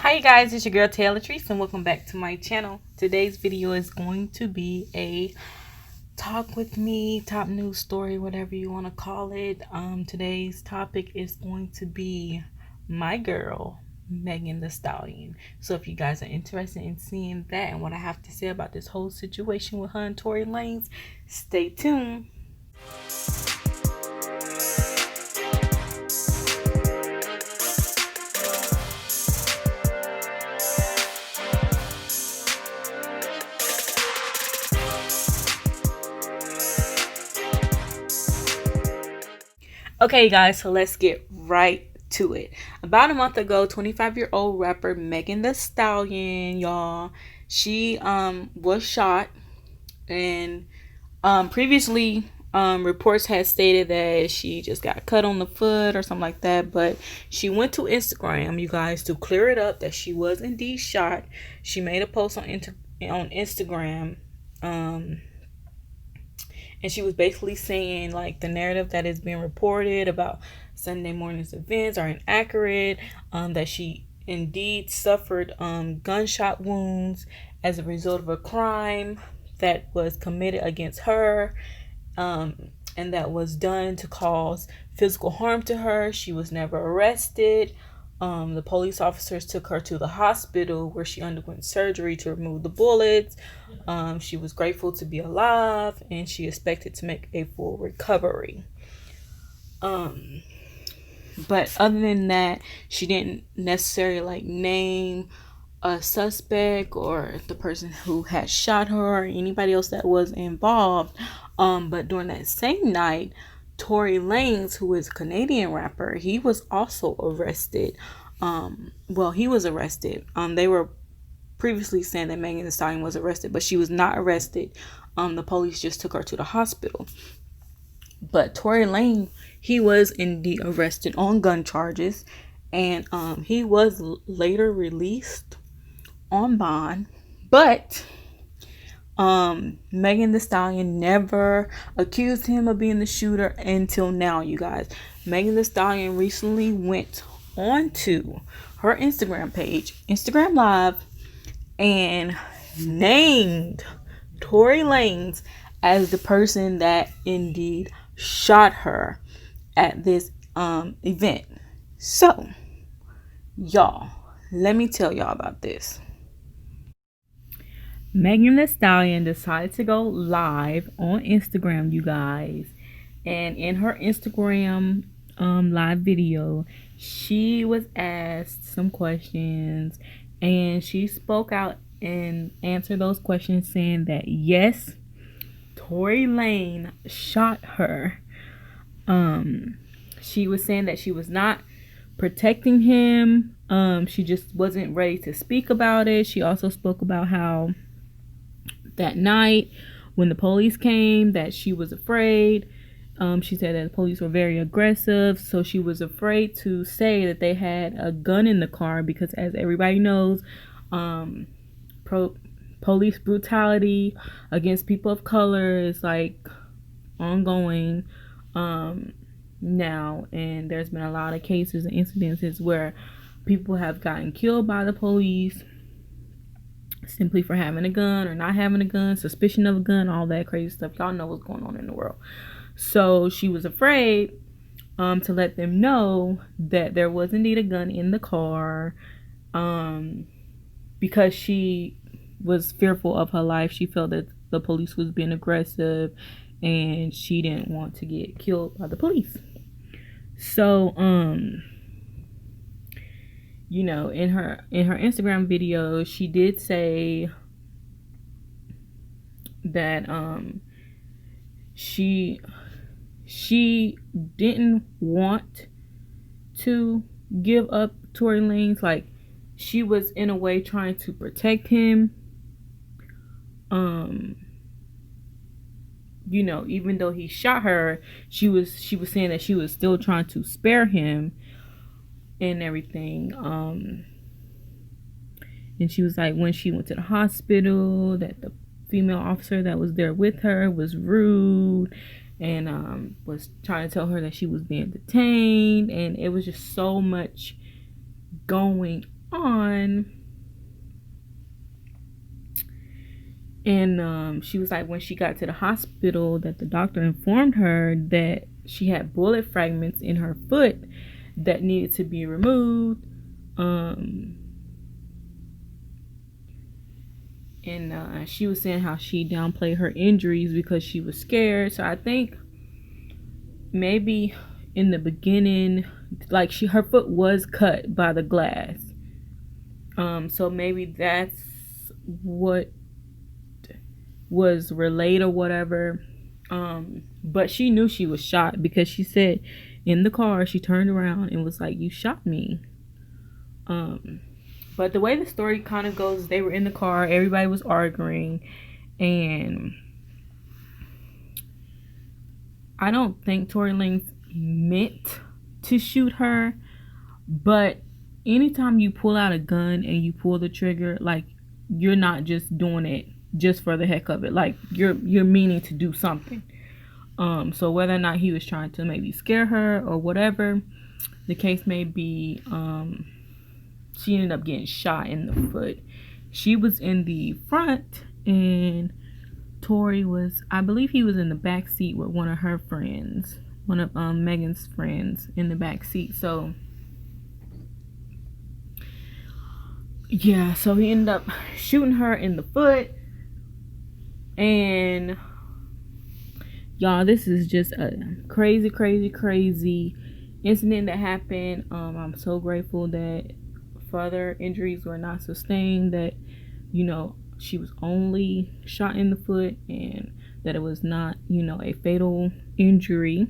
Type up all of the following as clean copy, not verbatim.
Hi you guys, it's your girl TayaLatrice and welcome back to my channel. Today's video is going to be a talk with me, top news story, whatever you want to call it. Today's topic is going to be my girl, Megan Thee Stallion. So if you guys are interested in seeing that and what I have to say about this whole situation with her and Tory Lanez, stay tuned. Okay guys, so let's get right to it. About a month ago, 25-year-old rapper Megan Thee Stallion, y'all, she was shot, and previously reports had stated that she just got cut on the foot or something like that, but she went to Instagram, you guys, to clear it up that she was indeed shot. She made a post on Instagram, and she was basically saying like the narrative that is being reported about Sunday morning's events are inaccurate, that she indeed suffered gunshot wounds as a result of a crime that was committed against her, and that was done to cause physical harm to her. She was never arrested. The police officers took her to the hospital where she underwent surgery to remove the bullets. She was grateful to be alive and she expected to make a full recovery. But other than that, she didn't necessarily name a suspect or the person who had shot her or anybody else that was involved. But during that same night, Tory Lanez, who is a Canadian rapper, he was also arrested. He was arrested. They were previously saying that Megan Thee Stallion was arrested, but she was not arrested. The police just took her to the hospital. But Tory Lanez, he was indeed arrested on gun charges, and he was later released on bond. But Megan Thee Stallion never accused him of being the shooter until now, you guys. Megan Thee Stallion recently went onto her Instagram page, Instagram Live, and named Tory Lanez as the person that indeed shot her at this event. So, y'all, let me tell y'all about this. Megan Thee Stallion decided to go live on Instagram, you guys. And in her Instagram live video, she was asked some questions. And she spoke out and answered those questions saying that, yes, Tory Lanez shot her. She was saying that she was not protecting him. She just wasn't ready to speak about it. She also spoke about how that night when the police came, that she was afraid. She said that the police were very aggressive, so she was afraid to say that they had a gun in the car because, as everybody knows, police brutality against people of color is like ongoing now, and there's been a lot of cases and incidences where people have gotten killed by the police simply for having a gun or not having a gun, suspicion of a gun, all that crazy stuff. Y'all know what's going on in the world. So she was afraid to let them know that there was indeed a gun in the car, because she was fearful of her life. She felt that the police was being aggressive and she didn't want to get killed by the police. So in her Instagram video, she did say that she didn't want to give up Tory Lanez. Like, she was in a way trying to protect him. Even though he shot her, she was saying that she was still trying to spare him and everything. And she was like, when she went to the hospital, that the female officer that was there with her was rude and was trying to tell her that she was being detained, and it was just so much going on. And she was like, when she got to the hospital, that the doctor informed her that she had bullet fragments in her foot that needed to be removed. And she was saying how she downplayed her injuries because she was scared. So I think maybe in the beginning, like her foot was cut by the glass. So maybe that's what was relayed or whatever. But she knew she was shot because she said in the car, she turned around and was like, "You shot me." But the way the story kind of goes, they were in the car, everybody was arguing, and I don't think Tory Lanez meant to shoot her, but anytime you pull out a gun and you pull the trigger, like, you're not just doing it just for the heck of it. Like, you're meaning to do something. So whether or not he was trying to maybe scare her or whatever the case may be, she ended up getting shot in the foot. She was in the front and Tory was, I believe he was in the back seat with one of her friends, one of Megan's friends in the back seat. So yeah, so he ended up shooting her in the foot. And y'all, this is just a crazy incident that happened. I'm so grateful that further injuries were not sustained, that, you know, she was only shot in the foot and that it was not, you know, a fatal injury.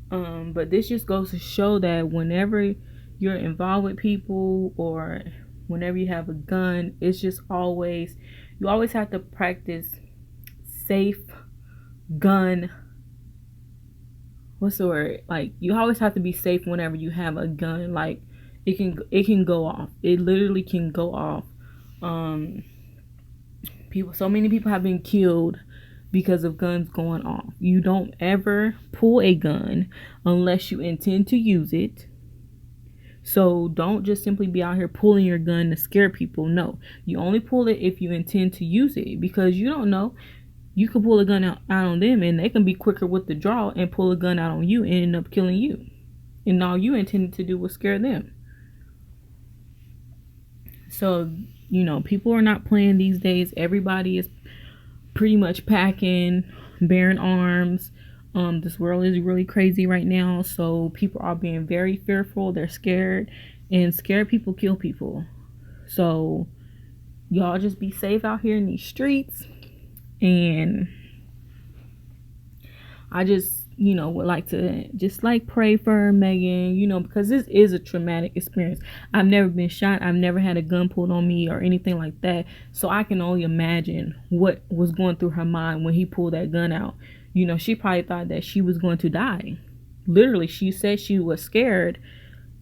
But this just goes to show that whenever you're involved with people or whenever you have a gun, it's just always, you always have to practice safe gun, what's the word, like, you always have to be safe whenever you have a gun. Like, it can go off. It literally can go off. So many people have been killed because of guns going off. You don't ever pull a gun unless you intend to use it. So don't just simply be out here pulling your gun to scare people. No, you only pull it if you intend to use it, because you don't know. You could pull a gun out on them and they can be quicker with the draw and pull a gun out on you and end up killing you. And all you intended to do was scare them. So, you know, people are not playing these days. Everybody is pretty much packing, bearing arms. This world is really crazy right now. So people are being very fearful. They're scared. And scared people kill people. So y'all just be safe out here in these streets. And I just, you know, would like to just like pray for Megan, you know, because this is a traumatic experience. I've never been shot. I've never had a gun pulled on me or anything like that. So I can only imagine what was going through her mind when he pulled that gun out. You know, she probably thought that she was going to die. Literally, she said she was scared.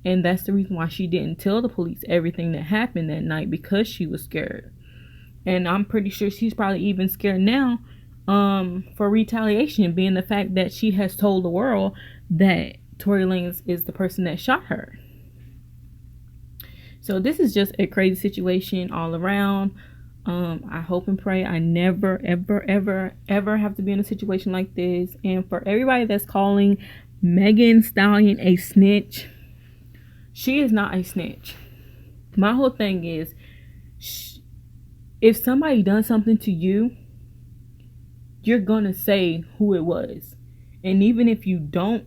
And that's the reason why she didn't tell the police everything that happened that night, because she was scared. And I'm pretty sure she's probably even scared now for retaliation, being the fact that she has told the world that Tory Lanez is the person that shot her. So this is just a crazy situation all around. I hope and pray I never, ever have to be in a situation like this. And for everybody that's calling Megan Stallion a snitch, she is not a snitch. My whole thing is, if somebody done something to you, you're gonna say who it was. And even if you don't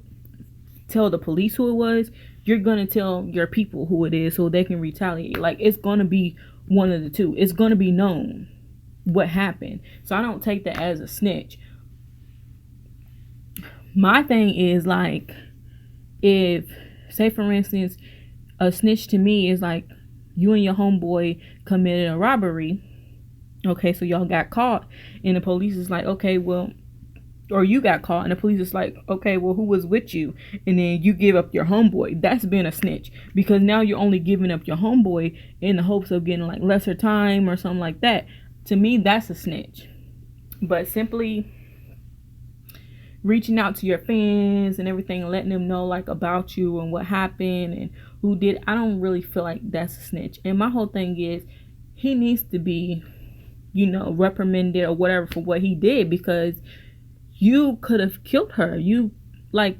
tell the police who it was, you're gonna tell your people who it is so they can retaliate. Like, it's gonna be one of the two. It's gonna be known what happened. So I don't take that as a snitch. My thing is, like, if, say for instance, a snitch to me is like, you and your homeboy committed a robbery. Okay, so y'all got caught and the police is like, okay, well, or you got caught and the police is like, okay, well, who was with you? And then you give up your homeboy. That's being a snitch, because now you're only giving up your homeboy in the hopes of getting like lesser time or something like that. To me, that's a snitch. But simply reaching out to your fans and everything and letting them know like about you and what happened and who did, I don't really feel like that's a snitch. And my whole thing is, he needs to be, reprimanded or whatever for what he did, because you could have killed her.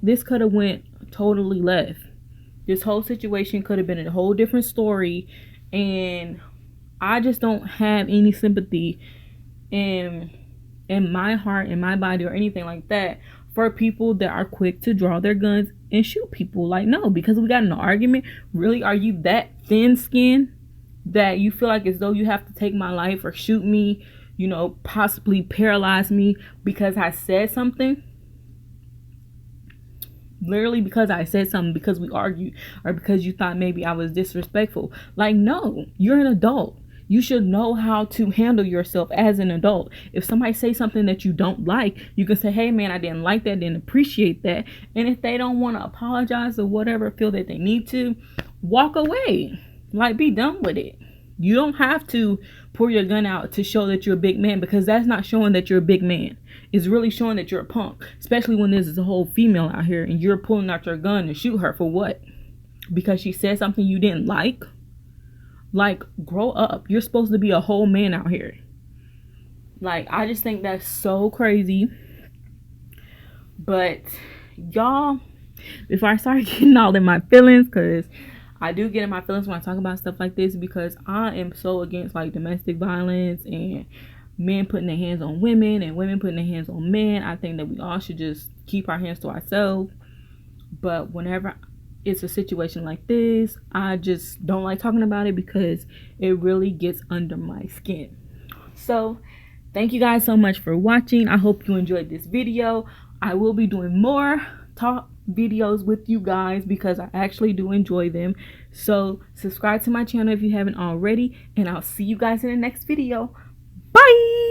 This could have went totally left. This whole situation could have been a whole different story, and I just don't have any sympathy in my heart, in my body, or anything like that for people that are quick to draw their guns and shoot people. Like, no, because we got in an argument. Really, are you that thin-skinned that you feel like as though you have to take my life or shoot me, possibly paralyze me because I said something? Literally because I said something, because we argued, or because you thought maybe I was disrespectful. Like, no, you're an adult. You should know how to handle yourself as an adult. If somebody say something that you don't like, you can say, hey man, I didn't like that, didn't appreciate that. And if they don't want to apologize or whatever, feel that they need to, walk away. Like, be done with it. You don't have to pull your gun out to show that you're a big man, because that's not showing that you're a big man. It's really showing that you're a punk. Especially when there's a whole female out here and you're pulling out your gun to shoot her for what? Because she said something you didn't like? Like, grow up. You're supposed to be a whole man out here. Like, I just think that's so crazy. But y'all, before I start getting all in my feelings, because I do get in my feelings when I talk about stuff like this, because I am so against like domestic violence and men putting their hands on women and women putting their hands on men. I think that we all should just keep our hands to ourselves. But whenever it's a situation like this, I just don't like talking about it, because it really gets under my skin. So thank you guys so much for watching. I hope you enjoyed this video. I will be doing more talk videos with you guys, because I actually do enjoy them. So subscribe to my channel if you haven't already, and I'll see you guys in the next video. Bye.